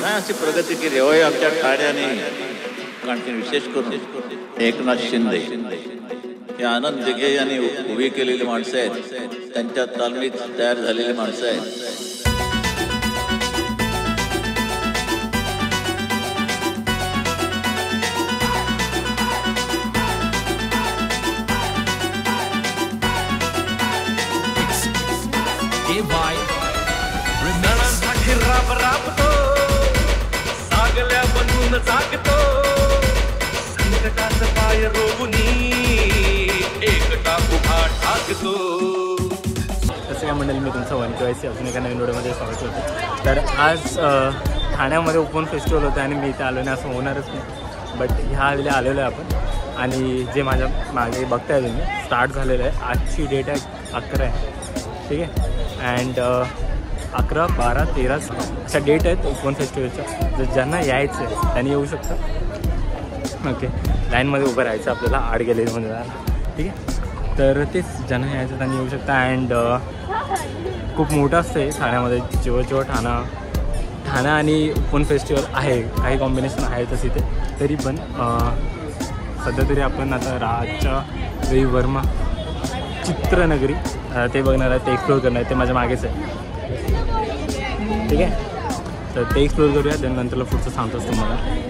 नाही अशी प्रगती केली होय आमच्या ठाण्याने. आणखी विशेष करून एकनाथ शिंदे हे आनंद दिघे यांनी उभी केलेली माणसं आहेत, त्यांच्या तालमीत तयार झालेली माणसं आहेत. राबतो सागल्या बनून जागतो संकटाचं पाय रोवूनी एकटा उभा ठाकतो. कसं काय मंडळी, मी तुमचं वनकेवायसी अजून एका नवीन व्हिडिओमध्ये स्वागत होतं. तर आज ठाण्यामध्ये ओपन फेस्टिवल होतं आणि मी इथे आलो नाही असं होणारच नाही, बट ह्या वेळेला आलेलो आहे आपण. आणि जे माझ्या मागे बघताय तुम्ही स्टार्ट झालेलं आहे. आजची डेट आहे 11 आहे, ठीक आहे. अँड 11, 12, 13 अशा डेट आहेत ओपन फेस्टिवलच्या. जर ज्यांना यायचं आहे त्यांनी येऊ शकतं. ओके, लाईनमध्ये उभं राहायचं आपल्याला आर्ट गॅलरीमध्ये जायला, ठीक आहे. तर तेच ज्यांना यायचं त्यांनी येऊ शकता. अँड खूप मोठं असतं आहे ठाण्यामध्ये. जेव्हा ठाणा आणि ओपन फेस्टिवल आहे, काही कॉम्बिनेशन आहेतच इथे. तरी पण सध्या तरी आपण आता राजच्या रवी वर्मा चित्रनगरी ते बघणार आहे, ते एक्सप्लोर करणार आहे. ते माझ्या मागेच आहे, ठीक आहे. तर ते एक्सप्लोर करूया, देन नंतरला पुढचं सांगतोच तुम्हाला.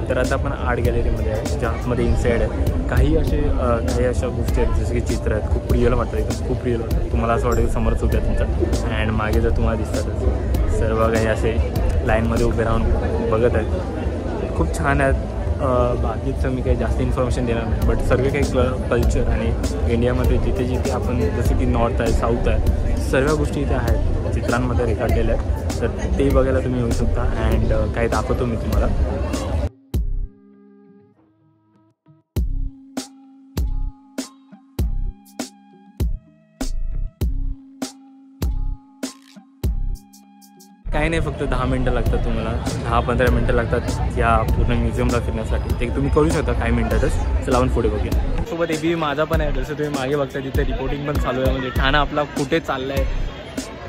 तर आता आपण आर्ट गॅलरीमध्ये आहे, ज्या आतमध्ये इनसाईड आहे. काही अशा गोष्टी आहेत जसं की चित्र आहेत, खूप रिअल वाटतं, एकदम खूप रिअल वाटतं. तुम्हाला असं वाटेल समोरच उभ्या तुमच्या अँड मागे जर तुम्हाला दिसतातच सर्व काही असे लाईनमध्ये उभे राहून बघत आहेत. खूप छान आहेत. बाकीचं मी काही जास्त इन्फॉर्मेशन देणार नाही, बट सर्व काही कल्चर आणि इंडियामध्ये जिथे जिथे आपण जसं की नॉर्थ आहे, साऊथ आहे, सर्व गोष्टी इथे आहेत चित्रांमध्ये रेखाटलेल्या आहेत. तर ते बघायला तुम्ही येऊ शकता. अँड काही दाखवतो मी तुम्हाला. काही नाही, फक्त 10 मिनटं लागतात तुम्हाला, 10-15 मिनटं लागतात या पूर्ण म्युझियमला फिरण्यासाठी. ते तुम्ही करू शकता काही मिनटातच. चला आपण पुढे बघूया. सोबत ABV माझा पण आहे, जसं तुम्ही मागे बघता तिथे रिपोर्टिंग पण चालू आहे. म्हणजे ठाणा आपला कुठे चालला आहे,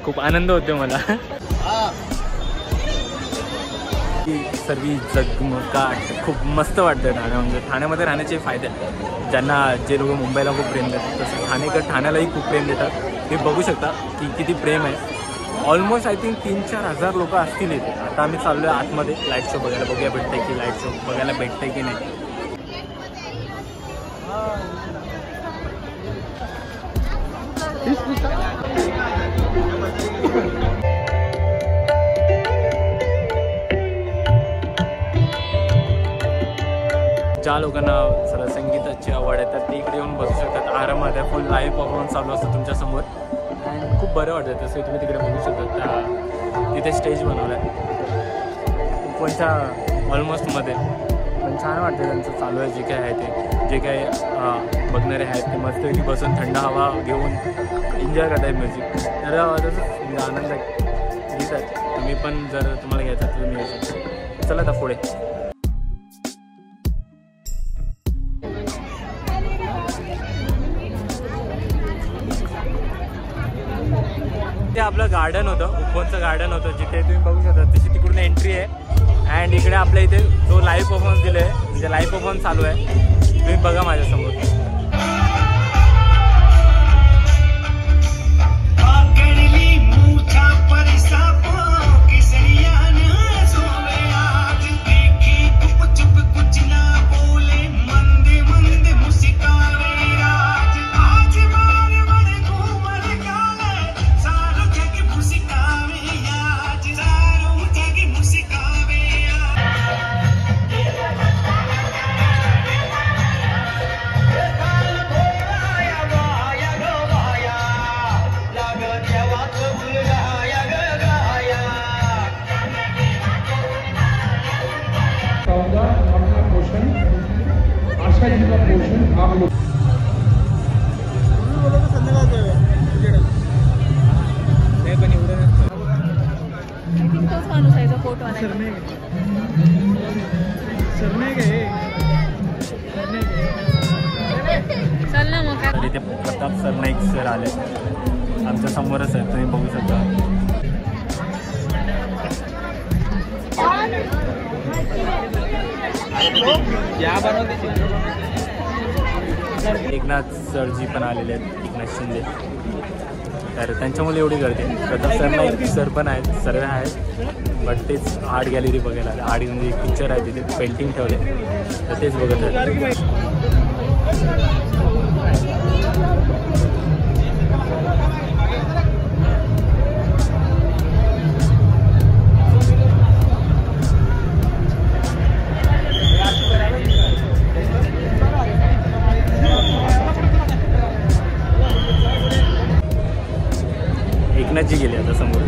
खूप आनंद होतो मला. सर्व जगमगाट खूप मस्त वाटतं ठाणे. म्हणजे ठाण्यामध्ये राहण्याचे फायदे आहेत. ज्यांना जे लोक मुंबईला खूप प्रेम देतात तसं ठाण्यालाही खूप प्रेम देतात. तुम्ही बघू शकता की किती प्रेम आहे. ऑलमोस्ट आय थिंक 3-4 हजार लोक असतील इथे. आता आम्ही चाललो आहे आतमध्ये लाईट शो बघायला. बघूया भेटते की लाईट शो बघायला भेटते की नाही. ज्या लोकांना सगळं संगीताची आवड आहे तर ते इकडे येऊन बसू शकतात आरामात. फुल लाईव्ह परफॉर्मन्स चालू असतं तुमच्यासमोर अँड खूप बरं वाटतं. तसं तुम्ही तिकडे बघू शकता. तिथे स्टेज बनवलं आहे ओपनच्या ऑलमोस्टमध्ये, पण छान वाटतं त्यांचं चालू आहे. जे काय आहे ते जे काही बघणारे आहेत ते मस्तपैकी बसून थंड हवा घेऊन एन्जॉय करत आहेत म्युझिक. तर तसंच आनंद घेत आहेत. तुम्ही पण जर तुम्हाला घ्यायचं तर तुम्ही येऊ शकता. चला आता पुढे. ते आपलं गार्डन होतं, ओपनचं गार्डन होतं, जिथे तुम्ही बघू शकता तशी तिकडून एंट्री आहे. अँड इकडे आपल्या इथे जो लाईव्ह परफॉर्मन्स दिलं आहे, म्हणजे लाईव्ह परफॉर्मन्स चालू आहे, तुम्ही बघा माझ्यासमोर. तोच माणूस आहे जो फोटो आणायचा. चल ना मग. तर इथे प्रताप सरनाईक सर आले, आमच्या समोरच आहे, तुम्ही बघू शकता. एकनाथ सरजी पण आलेले आहेत, एकनाथ शिंदे. तर त्यांच्यामुळे एवढी गर्दी आहे. प्रताप सरनाईक सर पण आहेत, सर्व आहेत, बट तेच आर्ट गॅलरी बघायला आले. आर्ट म्हणजे पिक्चर आहे तिथे, पेंटिंग ठेवले, तर तेच बघत आहेत. एकनाथजी गेले आता समोर.